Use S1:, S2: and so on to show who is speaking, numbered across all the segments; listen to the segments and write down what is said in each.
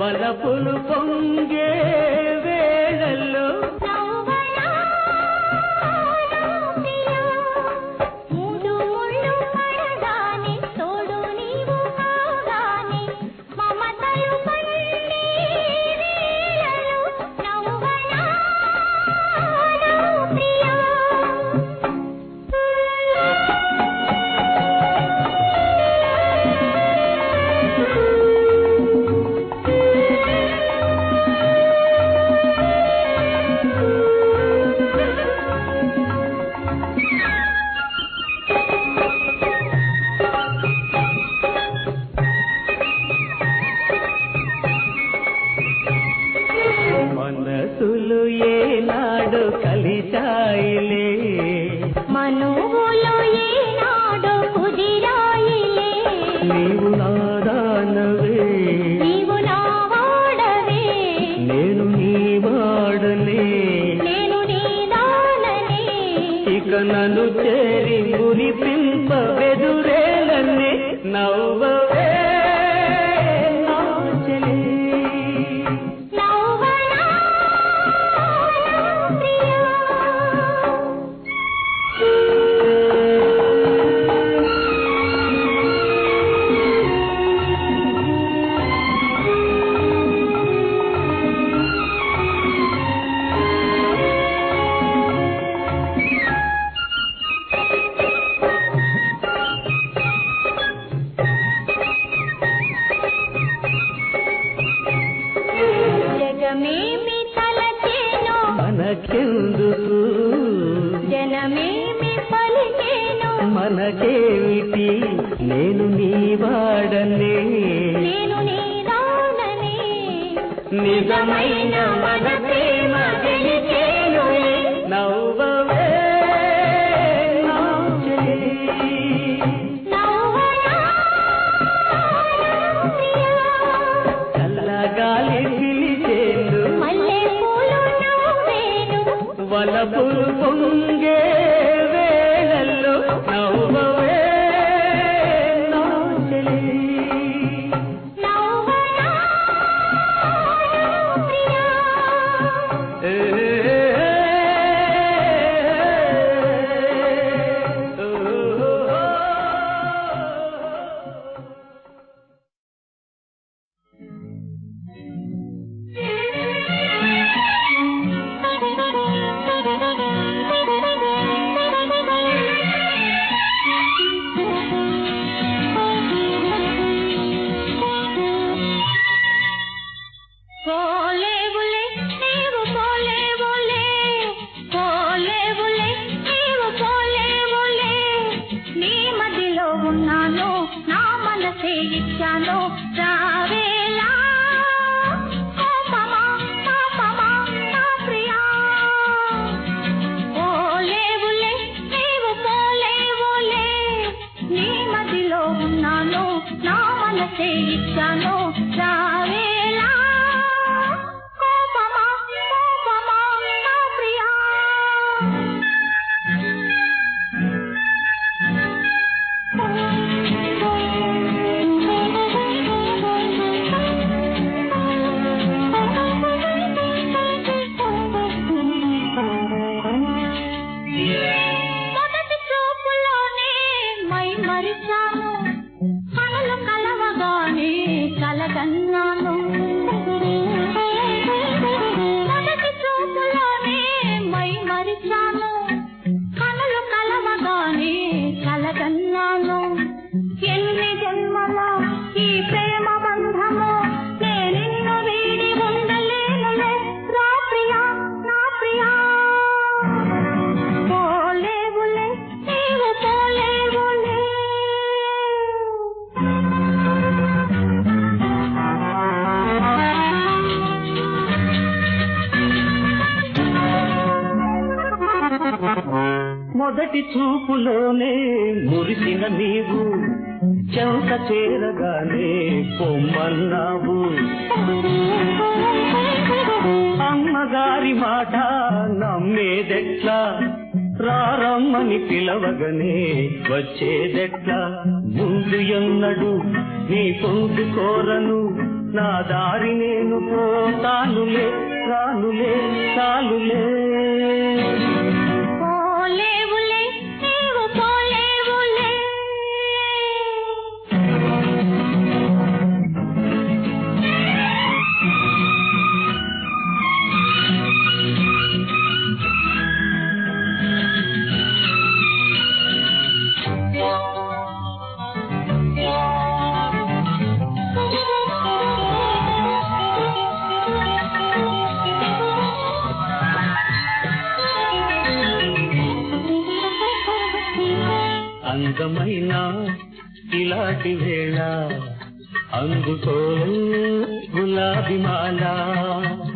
S1: వలపులు పొంగే వేళల్లో మనసులు ఏనాడు కలిచాయిలే
S2: మనోలో ఏనాడు కుదిరాయిలే
S1: నీవు నాదానవే
S2: నీవు నా వాడవే
S1: నేను నీ వాడనే
S2: నేను నీ దాననే
S1: ఇక నన్ను చేరి మురిపింప వెదురేలనే నవ్వవే
S2: జగమేమి తలచేను
S1: మనకెందుకు
S2: జనమేమి పలికేను
S1: మనకేమిటి నేను నీ వాడనే
S2: నేను నీ దాననే
S1: నిజమైన మన ప్రేమ గెలిచేను నవ్వవే నా చెలి చల్లగాలి పిలిచేను వలపులు పొంగే వేళల్లో నవ్వవే నా చెలి
S2: పోలేవులే నీవు పోలేవులే పోలేవులే నీవు పోలేవులే నీ మదిలో ఉన్నాను నా మనసే ఇచ్చాను రావేలా కోపమా పాపమా నా ప్రియా పోలేవులే నీవు పోలేవులే నీ మదిలో ఉన్నాను నా మనసే ఇచ్చాను రావేలా మొదటి చూపులోనే మై మరిచాను కనులు కలవగానే కలగన్నాను మొదటి చూపులోనే మై మరిచాను కనులు కలవగానే కలగన్నాను ఎన్ని జన్మల ఈ ప్రేమ బంధము నేనిన్ను వీడి ఉండలేనులే రా ప్రియా నా ప్రియా పోలేవులే నీవు పోలేవులే
S1: మొదటి చూపులోనే మురిసిన నీవు చెంత చేరగానే పొమ్మన్నావు అమ్మగారి మాట నమ్మేదెట్లా రారమ్మని పిలవగనే వచ్చేదెట్లా ముందు ఎన్నడు నీ పొందు కోరను నా దారి నేను పోతానులే, రానులే, చాలులే.
S2: పోలేవులే నీవు పోలేవులే.
S1: అందమైన ఇలాంటి వేళ అందుకో గులాబీ మాల.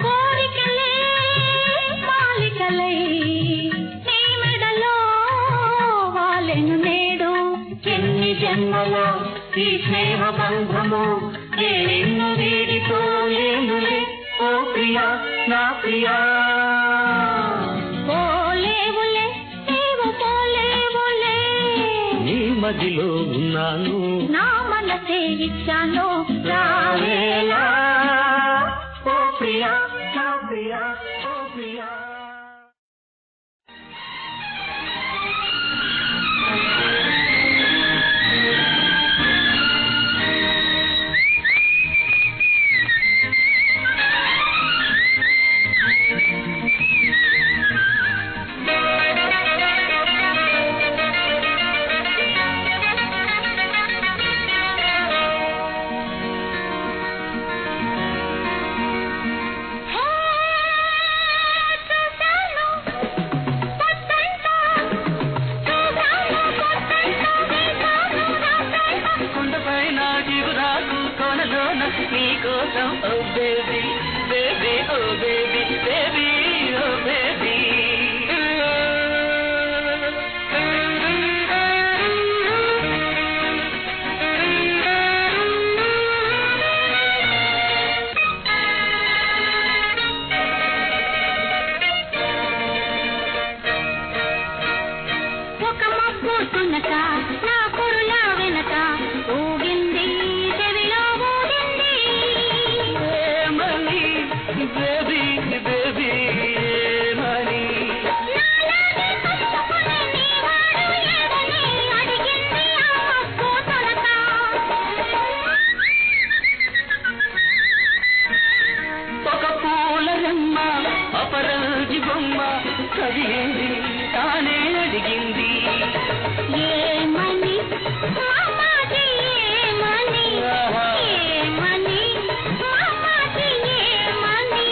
S2: కోరికలే మాలికలై నీ మెడలో వాలెను నేడు.
S1: ఎన్ని జన్మలో ఈ స్నేహ బంధము నేను వీడిపోలేనులే, ఓ ప్రియా నా ప్రియా.
S2: పోలేవులే నీవు పోలేవులే.
S1: నీ మదిలో ఉన్నాను,
S2: నా మనసే ఇచ్చాను,
S1: రావేలా ఓ ప్రియా నా ప్రియా, ఓ ప్రియా. నీకోసం ఓ బేబీ బేబీ ఓ బేబీ బేబీ ఓ బేబీ.
S2: ఒక మబ్బు తునక నా కురుల వెనక ఊగింది, చెవిలో ఊగింది.
S1: ఏమని బేబీ బేబీ ఏమని?
S2: నాలాగే కలుసుకునే నీ వాడు ఏదని అడిగింది ఆ మబ్బు తునక.
S1: ఒక పూల రెమ్మ అపరాజి బొమ్మ కదిలింది, తానే అడిగింది
S2: ఏమని మామాజీ ఏమని, ఏమని మామాజీ ఏమని.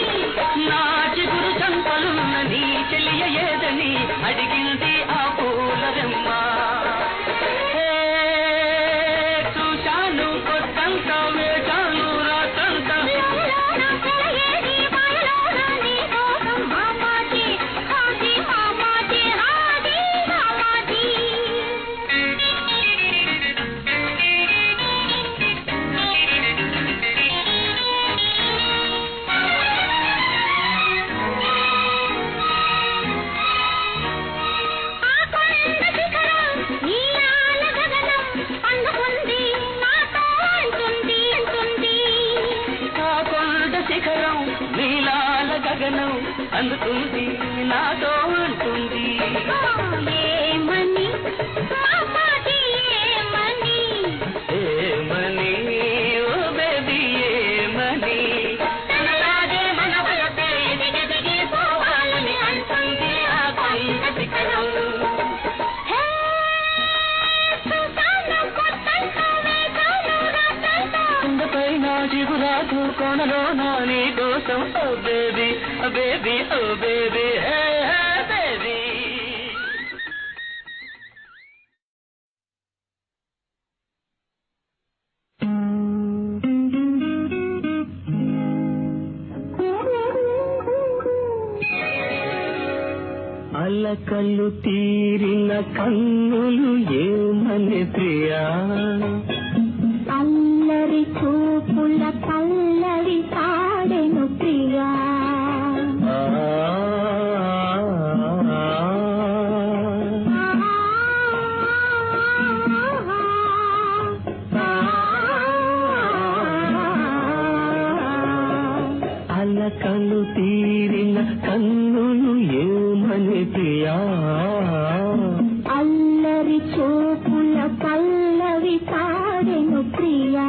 S1: నా చిగురు చంపలున్న నీ చెలియ ఏదని అడిగింది ఆ పూల రెమ్మ. చూశాను కొత్తంత వేశాను రాత్రంత,
S2: లోలోన కలయేది మాయలోన నీ కోసం మామాజీ, హాజీ మామాజీ, హాజీ మామాజీ. ఆ కొండ శిఖరం నీలాల గగనం అందుకుంది, నాతో అంటుంది అంటుంది.
S1: ఆ కొండ శిఖరం నీలాల గగనం అందుతుంది, నాతో అంటుంది
S2: ఏమని మామాజీ ఏమని.
S1: ఏమని ఓ బేబీ ఏమని?
S2: తనలాగే మన వలసే ఎదిగి పోవాలని అంటుంది ఆ కొండ శిఖరం. హే చూశాను కొత్తంత వేశాను రాత్రంతా.
S1: కొండపైన చిగురాకు కొనలోన నీ కోసం ఓ బేబీ బేబీ ఓ బేబీ హే హే బేబీ. అలకలు తీరిన కన్నులు ఏమని ప్రియా?
S2: అల్లరి చూపుల పల్లవి పాడెను ప్రియా.
S1: ఆ కన్నులు ఏమని ప్రియా
S2: అల్లరి చూపుల పల్లవి పాడెను ప్రియా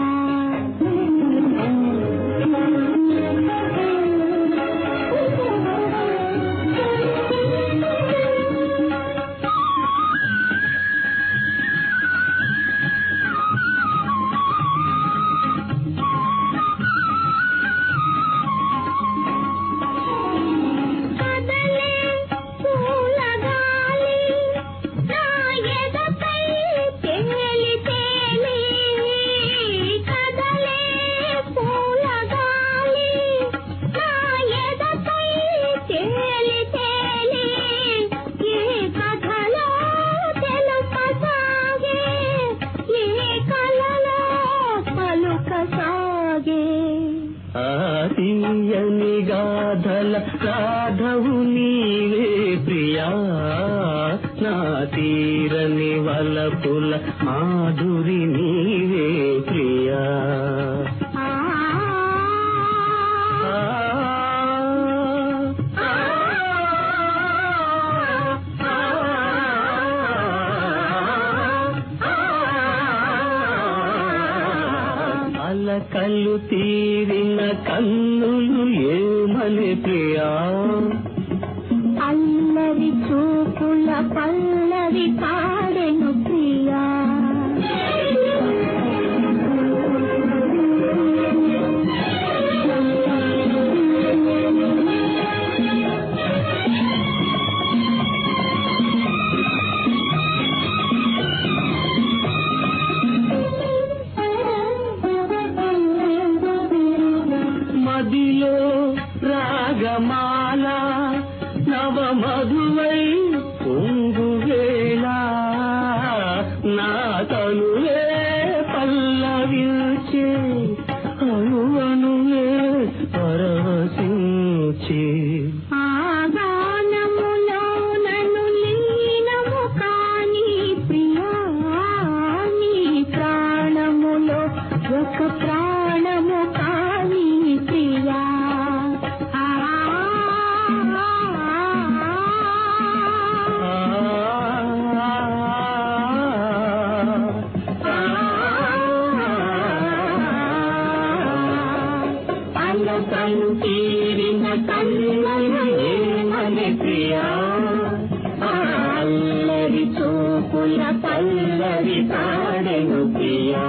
S1: తీయని గాథల రాధవు నీవే ప్రియా నా తీరని వలపుల మాధురి నీవే ప్రియా కళ్ళు తీరిన కన్నులు ఏమని ప్రియా
S2: అల్లరి చూపుల పల్లవి పాడెను ప్రియా
S1: మదిలో రాగమాల నవ మధువై పొంగువేళ నా తనువే పల్లవించే అణువణువే పరవశించే
S2: ఆగానములో నన్ను లీనము కాని ప్రియా నీ ప్రాణములో ఒక ప్రాణము కాని ప్రియా
S1: కన్ను తీరిన కన్నులు ఏమని ప్రియా అల్లరి చూపుల పల్లవి పాడెను ప్రియా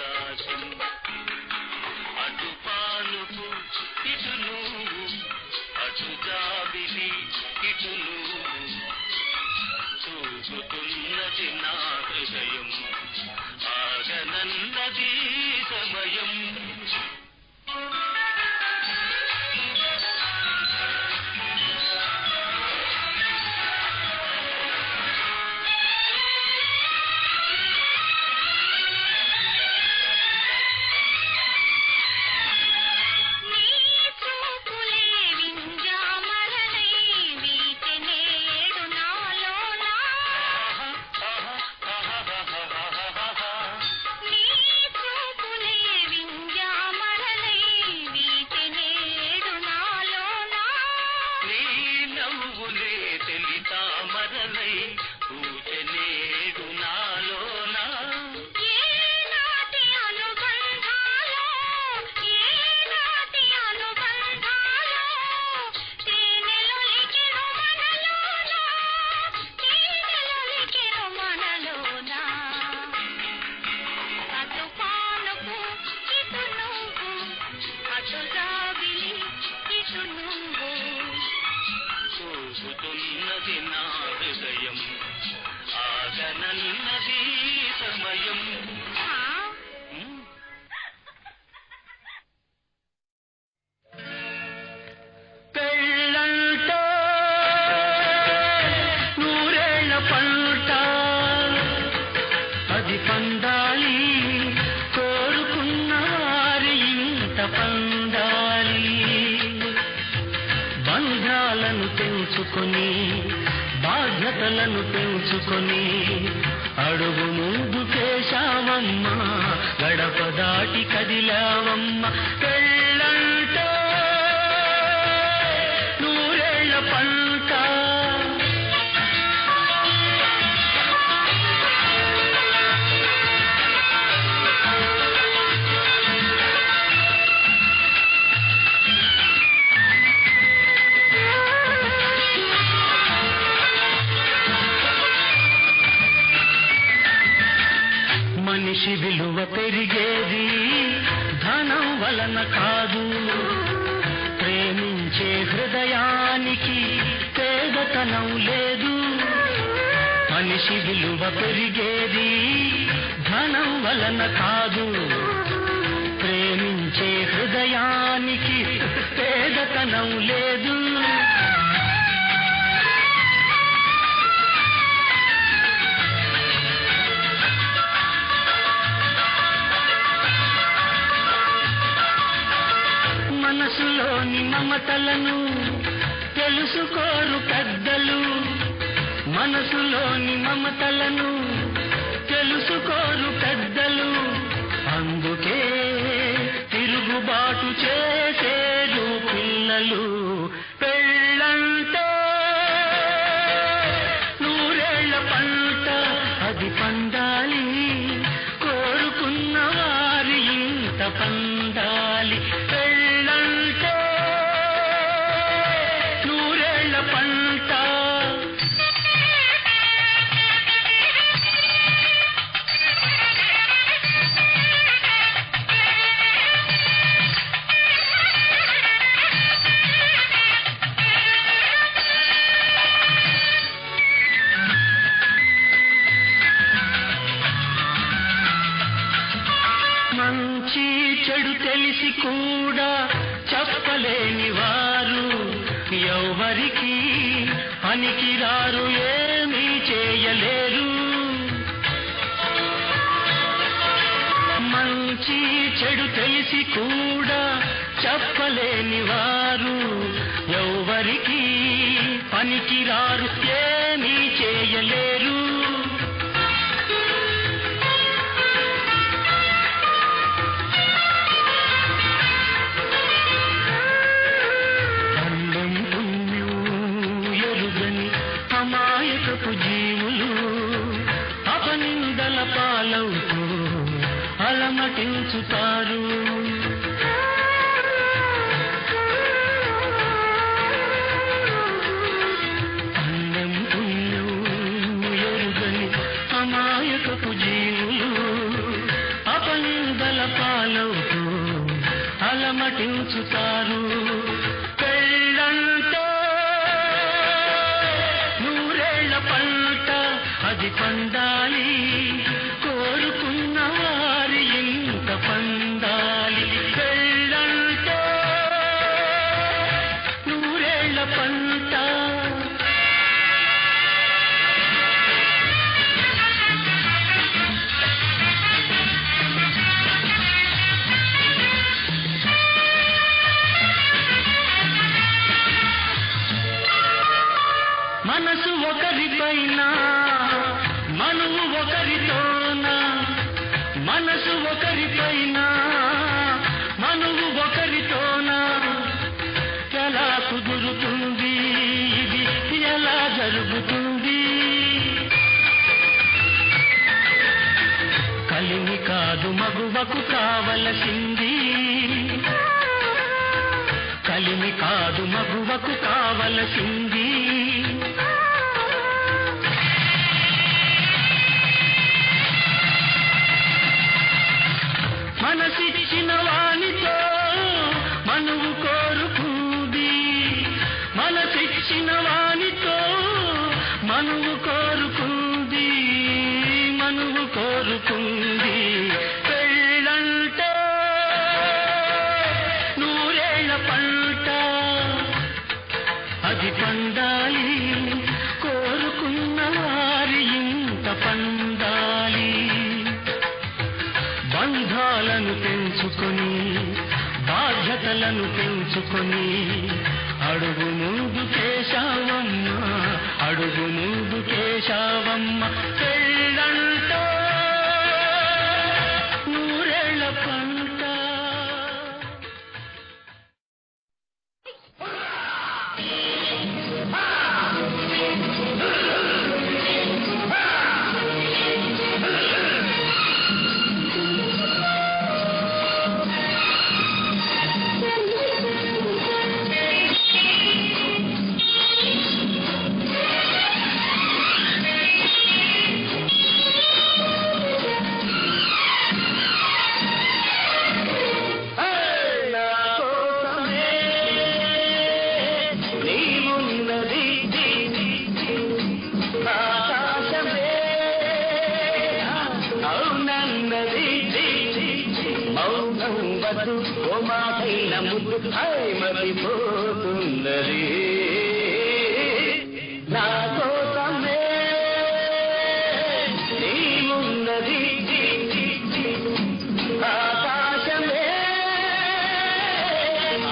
S1: ఆకాశం అటు పానుపు ఇటు నువ్వు అటు జాబిలి ఇటు నువ్వు చూపుతున్నది నా హృదయం ఆగనన్నది సమయం చూపుతున్నది నా హృదయం ఆగనన్నది సమయం పెళ్ళంట నూరేళ్ల పంట అది పండాలి కోరుకున్న వారి ఇంత పండాలి బంధాలను తెంచుకొని బాధ్యతలను పెంచుకొని అడుగు ముందుకేశావమ్మ గడప దాటి కదిలావమ్మ పెళ్ళంట నూరేళ్ల పంట మనిషి విలువ పెరిగేది ధనం వలన కాదు ప్రేమించే హృదయానికి పేదతనం లేదు మనిషి విలువ పెరిగేది ధనం వలన కాదు ప్రేమించే హృదయానికి పేదతనం లేదు మనసులోని మమతలను తెలుసుకోరు పెద్దలు మనసులోని మమతలను తెలుసుకోరు పెద్దలు అందుకే తిరుగుబాటు చేసేరు పిల్లలు పెళ్ళంటే నూరేళ్ల పంట అది పండాలి కోరుకున్న వారి ఇంత పండాలి పెళ్ళంటే నూరేళ్ల పంట మంచి చెడు తెలిసి కూడా చెప్పలేని వారు ఎవరికి పనికిరారు ఏమీ చేయలేరు మంచి చెడు తెలిసి కూడా చెప్పలేని వారు ఎవరికి పనికిరారు ఏమీ చేయలేరు అమాయకపు జీవులు అపనిందల పాలవుతూ అలమటించుతారు అన్నం పుణ్యం ఎరుగని అమాయకపు జీవులు అపనింద పులకించుతారు. పెళ్ళంటే నూరేళ్ల పంట, అది పండాలి, కోరుకున్న వారి ఇంత పండాలి. పెళ్ళంటే నూరేళ్ల పంట. మనసు ఒకరిపైన, మనువు ఒకరితోన, మనసు ఒకరిపైన, మనువు ఒకరితోన. ఎలా కుదురుతుంది ఇది, ఎలా జరుగుతుంది? కలిమి కాదు మగువకు కావలసింది, కలిమి కాదు మగువకు కావలసింది. మనసిచ్చిన వానితో మనువు కోరుకుంది, మనసిచ్చిన వానితో మనువు కోరుకుంది, మనువు కోరుకుంది. పెళ్ళంటే నూరేళ్ల పంట, అది పండాలి, కోరుకున్న వారి ఇంత పండాలి. బంధాలను పెంచుకొని, బాధ్యతలను పెంచుకొని, అడుగు ముందు కేశావమ్మ, అడుగు ముందు కేశావమ్మ. పెళ్ళంటే నూరేళ్ల పంట. ఓ మాటైన ముద్దు మరిపోతున్నది, నా కోసమే నీవున్నది, ఆకాశమే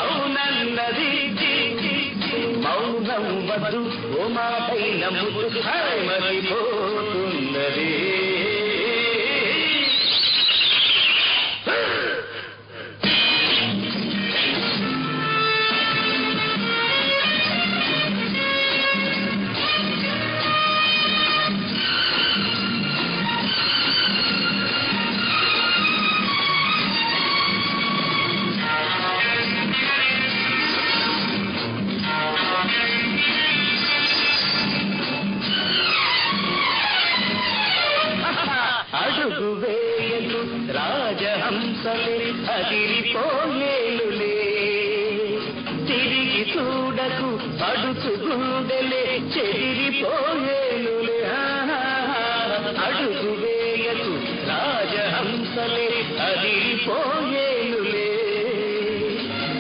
S1: అవునన్నది. మౌనం వద్దు ఓ మాటైన ముద్దు మరిపోతున్నది. అడుగు వేయకు రాజహంసలే అదిరిపోయేలులే, తిరిగి చూడకు పడుచు గుండెలే చెదిరిపోయేలులే. అడుగు వేయకు రాజహంసలే అదిరిపోయేలులే,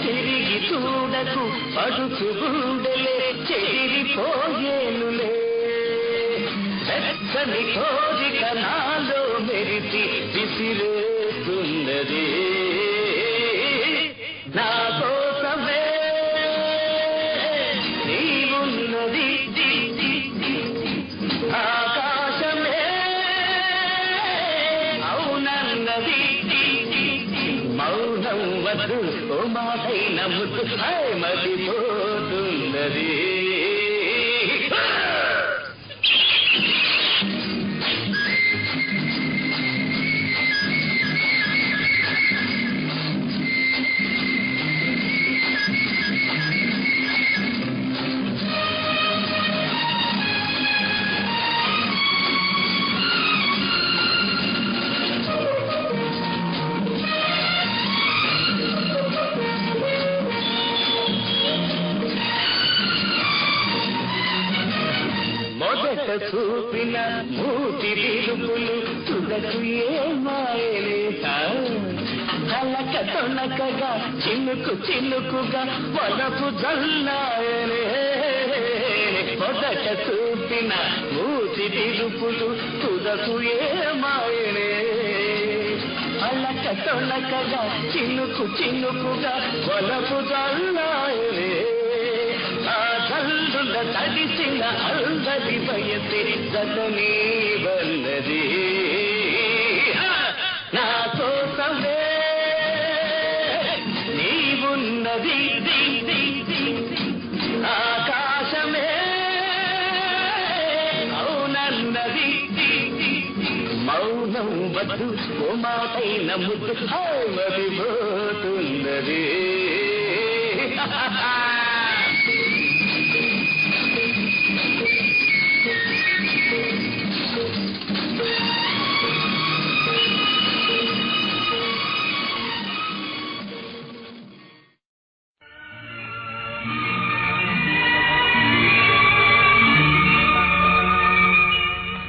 S1: తిరిగి చూడకు పడుచు గుండెలే చెదిరిపోయేలులే. వెచ్చని కోరిక నాలో మెరిసి విసిరేస్తున్నది, నా కోసమే నీవున్నది, ఆకాశమే అవునన్నది. మౌనం వద్దు ఓ మాటైన ముద్దు మరిపోతున్నది. చూపిన మూతి విలుపులు తుదకు ఏమాయలే అలక తొనకగా చినుకు చినుకుగా వలపు జల్లాయలే మొదట చూపిన మూతి విలుపులు తుదకు ఏమాయలే అలక తొనకగా చినుకు చినుకుగా వలపు జల్లాయలే ఆ జల్లుల తడిసిన అల్లరి వయసే జతనీ వల్లది నా కోసమే నీవున్నది ఆకాశమే అవునన్నది మౌనం వద్దు ఓ మాటైన ముద్దు మరిపోతున్నది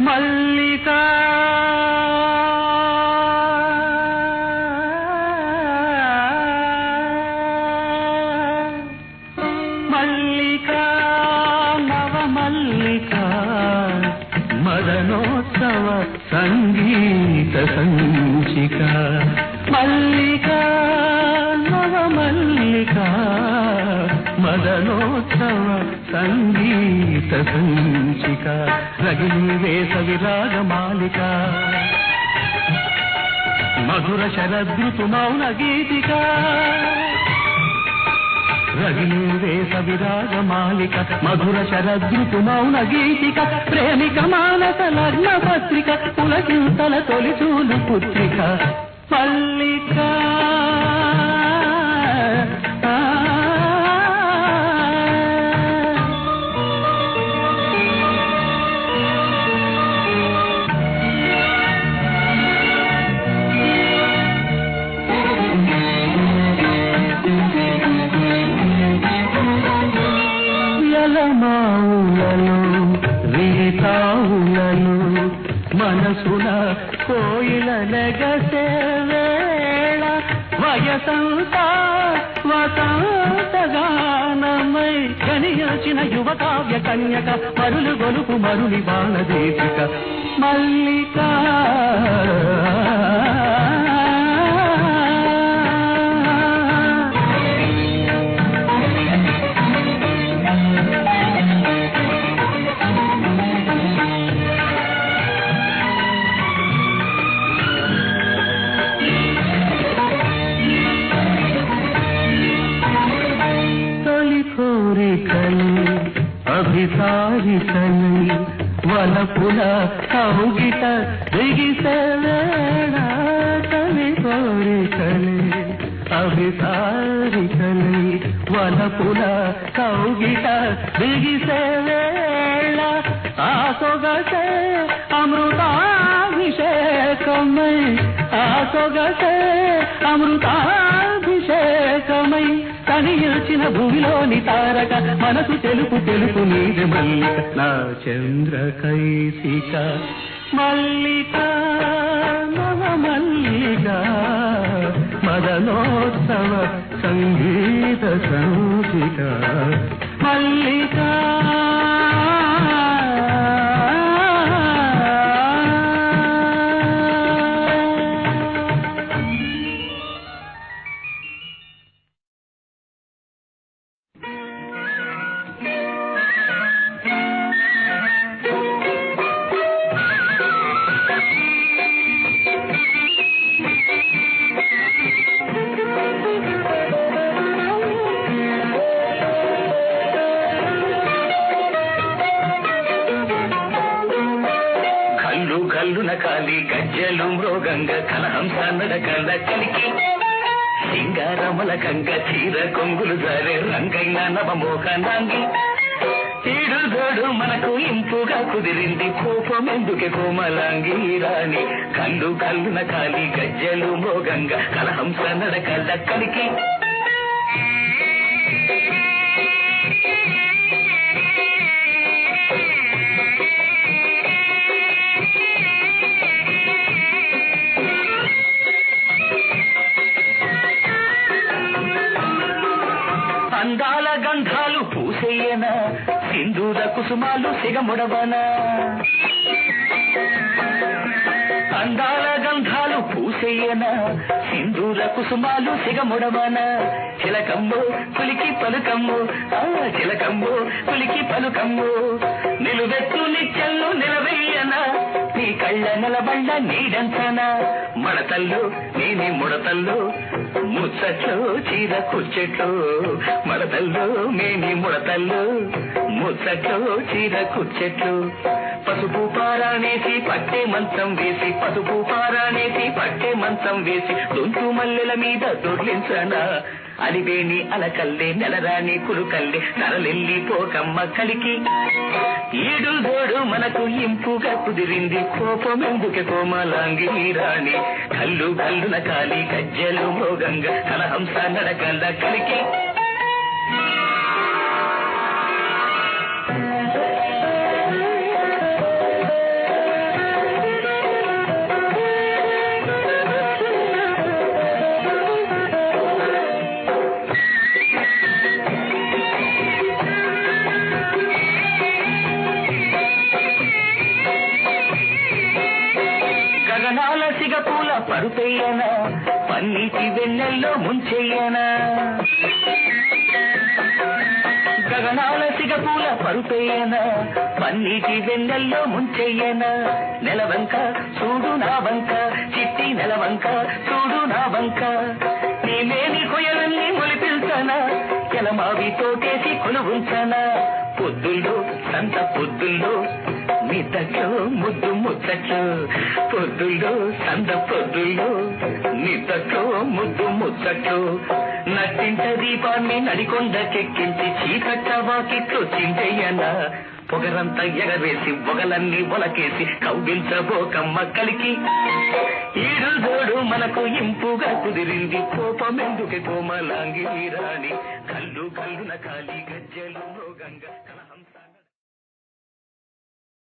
S1: మల్లికా మల్లికా నవమల్లికా మదనోత్సవ సంగీత సంచిక మల్లికా నవమల్లికా మదనోత్సవ సంగీత సంచిక రగిలి వేసవి రాగమాలిక మధుర శరదృతు మౌన గీతిక రగిలి వేసవి రాగమాలిక మధుర శరదృతు మౌన గీతిక ప్రేమిక మానస లగ్న పత్రిక పులకింతల తొలి చూలు పుత్రిక మల్లిక మనసున కోయిల నెగసే వేళ వయసంతా వసంతగానమై కనియచిన యువ కావ్య కన్యక మరులు గొలుపు మరులి బాణదీపిక మల్లిక అభిసారికలు వలపుల కౌగిట దిగిసేవేళ తలి కోరికలు అభిసారికలు వలపుల కౌగిట దిగిసేవేళ ఆ సొగసే అమృతాభిషేకమై ఆ సొగసే అమృతాభిషేకమై తనియల్చిన భూమిలోని తారక మనసు తెలుపు తెలుపు నీది మల్లిక నా చంద్రకైసిక మల్లిక నవ మల్లిక మదనోత్సవ సంగీత సంచిక మల్లిక కాలి గజ్జలు మృగంగ కలహంస నడకల కలికి సింగారముల కంగ చీర కొంగులు జారే రంగైన నవమోహనాంగి ఈడు జోడు మనకు ఇంపుగా కుదిరింది కోపమెందుకే కోమలాంగి రాణి కళ్ళు కళ్ళున కాలి గజ్జలు మృగంగ కలహంస నడకల కలికి కుసుమాలు సిగముడవనా అందాల గంధాలు పూసేయనా సింధూర కుసుమాలు సిగముడవనా చిలకమ్ము పులికి పలుకమ్ము చిలకమ్ము పులికి పలుకమ్ము నిలువెత్తు నిత్యల్లు నిలవేయనా నీ కళ్ళ నిలబళ్ళ నీడంచనా మడతల్లు నేని ముడతల్లు ముచ్చట్లు చీర కుర్చెట్లు మడతల్లు మేని ముడతల్లు ముచ్చట్లు చీర కుర్చెట్లు పసుపు పారానేసి పట్టే మంచం వేసి పసుపు పారానేసి పట్టే మంచం వేసి దొంతు మల్లెల మీద దొర్లించనా అలివేణి అలకల్లే నెలరాని కురుకల్లే నరలెల్లి పోకమ్మ కలికి ఈడు జోడు మనకు ఇంపుగా కుదిరింది కోపమెందుకే కోమలాంగి రాణి కల్లు కల్లున కాలి గజ్జలు మోగంగా కలహంస నడకల్ల కలికి గగనాల సిగపూల పరుపెయ్యనా పన్నీటి వెన్నెల్లో ముంచెయ్యనా గగనాల సిగపూల పరుపెయ్యనా పన్నీటి వెన్నెల్లో ముంచెయ్యనా నెలవంక చూడు నా వంక చిట్టి నెలవంక చూడు నా వంక నీమేని కొయలన్నీ మొలిపిల్చనా ఎలమావి తోటేసి కొలువుంచనా పొద్దుల్లో సంత పొద్దుల్లో నిద్దట్లో ముద్దు ముచ్చట్లు పొద్దుల్లో సంద పొద్దుల్లో నిద్దట్లో ముద్దు ముచ్చట్లు నట్టింట దీపాన్ని నడికొండకెక్కించి చీకట్ట వాకిట్లో చింతయ్యనా పొగరంతా ఎగవేసి పొగలన్నీ ఒలకేసి కౌగిల్చబోకమ్మ కలికి ఈడు జోడు మనకు ఇంపుగా కుదిరింది కోపమెందుకే కోమలాంగి రాణి కల్లు కల్లున కాలి గజ్జలు మోగంగా